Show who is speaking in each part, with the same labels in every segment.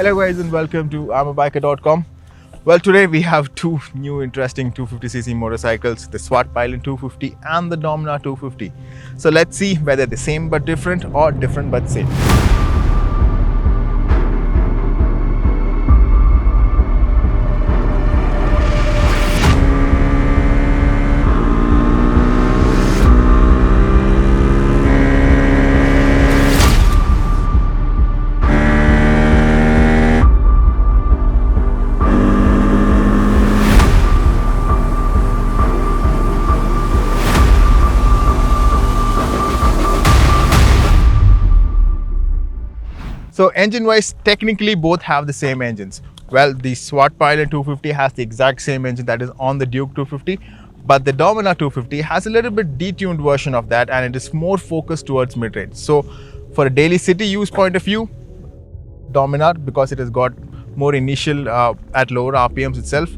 Speaker 1: Hello guys and welcome to I'mABiker.com. Well, today we have two new interesting 250cc motorcycles, the SWAT Pilot 250 and the Dominar 250. So let's see whether they're same but different or different but same. So engine-wise, technically both have the same engines. Well, the SWAT Pilot 250 has the exact same engine that is on the Duke 250, but the Dominar 250 has a little bit detuned version of that, and it is more focused towards mid-range. So for a daily city use point of view, Dominar, because it has got more initial at lower RPMs itself.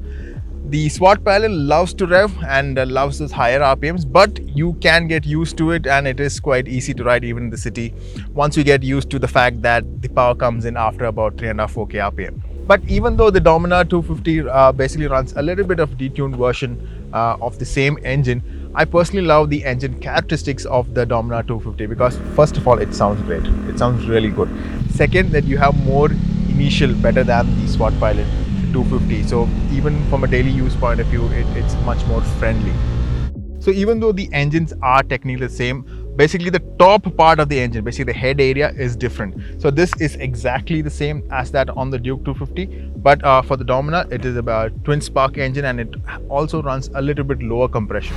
Speaker 1: The SWAT Pilot loves to rev and loves those higher RPMs, but you can get used to it and it is quite easy to ride even in the city once you get used to the fact that the power comes in after about 3.5-4k RPM. But even though the Dominar 250 basically runs a little bit of detuned version of the same engine, I personally love the engine characteristics of the Dominar 250 because first of all, it sounds great. It sounds really good. Second, that you have more initial better than the SWAT Pilot 250. So even from a daily use point of view, it's much more friendly. So even though the engines are technically the same, basically the top part of the engine, basically the head area is different. So this is exactly the same as that on the Duke 250, but for the Dominar, it is about twin spark engine and it also runs a little bit lower compression.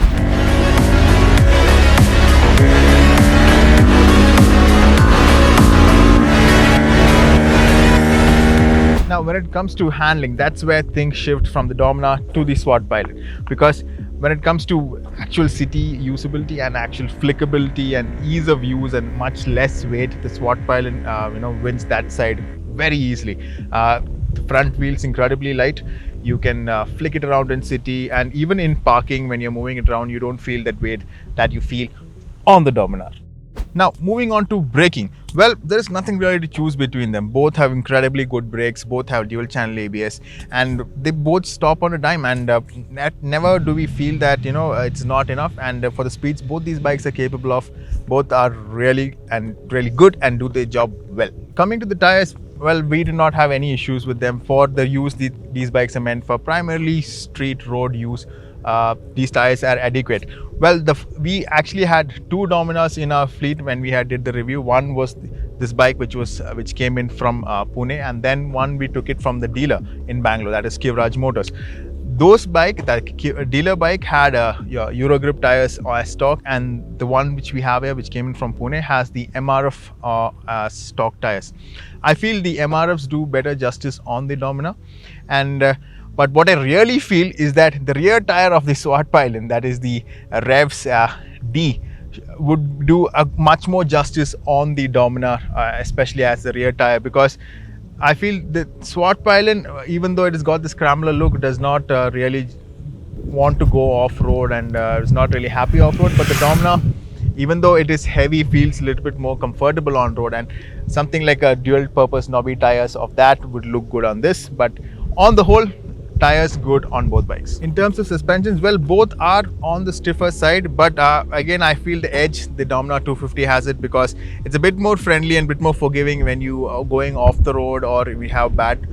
Speaker 1: Now, when it comes to handling, that's where things shift from the Dominar to the SWAT Pilot, because when it comes to actual city usability and actual flickability and ease of use and much less weight, the SWAT Pilot wins that side very easily. The front wheel's incredibly light. You can flick it around in city, and even in parking when you're moving it around, you don't feel that weight that you feel on the Dominar. Now, moving on to braking. Well, there is nothing really to choose between them. Both have incredibly good brakes, both have dual channel ABS, and they both stop on a dime, and never do we feel that it's not enough. And for the speeds both these bikes are capable of, both are really good and do their job well. Coming to the tires, well, we do not have any issues with them. For the use these bikes are meant for, primarily street road use. These tires are adequate. Well, we actually had two Dominars in our fleet when we did the review. One was this bike which came in from Pune, and then one we took it from the dealer in Bangalore, that is Kivraj Motors. Those bike, that dealer bike, had Eurogrip tires as stock, and the one which we have here, which came in from Pune, has the MRF stock tires. I feel the MRFs do better justice on the Dominar, and but what I really feel is that the rear tire of the SWAT Pilot, that is the Revs D, would do a much more justice on the Dominar, especially as the rear tire, because I feel the SWAT Pilot, even though it has got the scrambler look, does not really want to go off-road and is not really happy off-road. But the Dominar, even though it is heavy, feels a little bit more comfortable on road, and something like a dual-purpose knobby tires of that would look good on this. But on the whole, tires good on both bikes. In terms of suspensions, well, both are on the stiffer side, but again, I feel the edge the Dominar 250 has it, because it's a bit more friendly and a bit more forgiving when you are going off the road or we have bad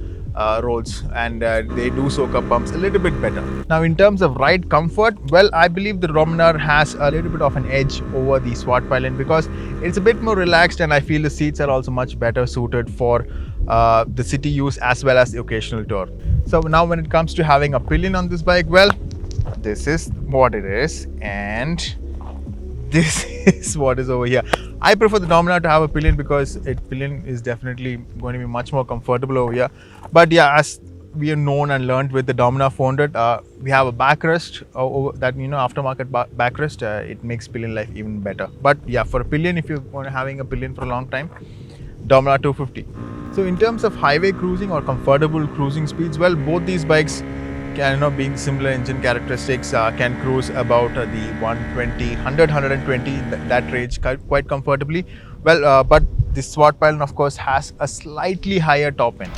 Speaker 1: roads, and they do soak up bumps a little bit better. Now, in terms of ride comfort, well, I believe the Dominar has a little bit of an edge over the SWAT Pilot because it's a bit more relaxed, and I feel the seats are also much better suited for the city use as well as the occasional tour. So now when it comes to having a pillion on this bike, well, this is what it is, and this is what is over here. I prefer the Dominar to have a pillion because pillion is definitely going to be much more comfortable over here. But yeah, as we are known and learned with the Dominar 400, we have a backrest that aftermarket backrest. It makes pillion life even better. But yeah, for a pillion, if you're having a pillion for a long time, Dominar 250. So in terms of highway cruising or comfortable cruising speeds, well, both these bikes can, being similar engine characteristics, can cruise about the 120, 100, 120, that range quite comfortably. Well, but the SWAT Pilot, of course, has a slightly higher top end.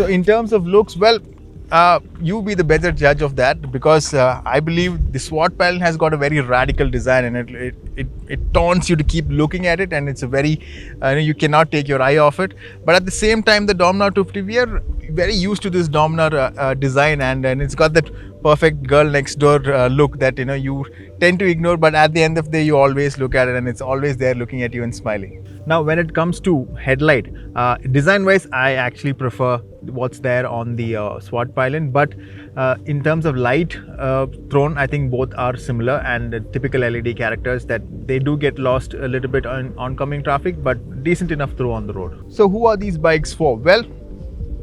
Speaker 1: So in terms of looks, well, you be the better judge of that, because I believe the SWAT Pilot has got a very radical design, and it taunts you to keep looking at it, and it's a very you cannot take your eye off it. But at the same time, the Dominar 250, we are very used to this Dominar design, and it's got that perfect girl next door look that you tend to ignore, but at the end of the day you always look at it, and it's always there looking at you and smiling. Now when it comes to headlight, design wise I actually prefer what's there on the SWAT Pilot, but in terms of light thrown, I think both are similar, and typical LED characters that they do get lost a little bit on oncoming traffic, but decent enough throw on the road. So who are these bikes for? Well,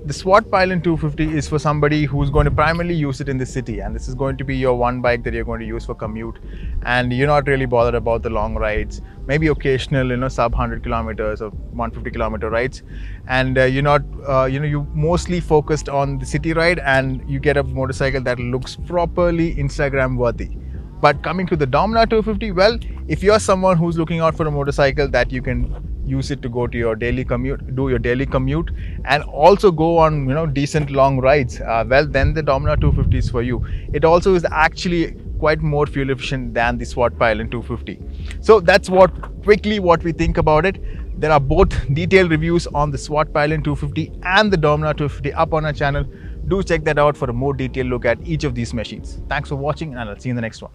Speaker 1: the SWAT Pilot 250 is for somebody who's going to primarily use it in the city, and this is going to be your one bike that you're going to use for commute, and you're not really bothered about the long rides, maybe occasional sub 100 kilometers or 150 kilometer rides, and you're not you mostly focused on the city ride, and you get a motorcycle that looks properly Instagram worthy. But coming to the Dominar 250, well, if you're someone who's looking out for a motorcycle that you can use it to go to your daily commute, do your daily commute, and also go on decent long rides, well, then the Dominar 250 is for you. It also is actually quite more fuel efficient than the SWAT Pilot 250. So that's what we think about it. There are both detailed reviews on the SWAT Pilot 250 and the Dominar 250 up on our channel. Do check that out for a more detailed look at each of these machines. Thanks for watching, and I'll see you in the next one.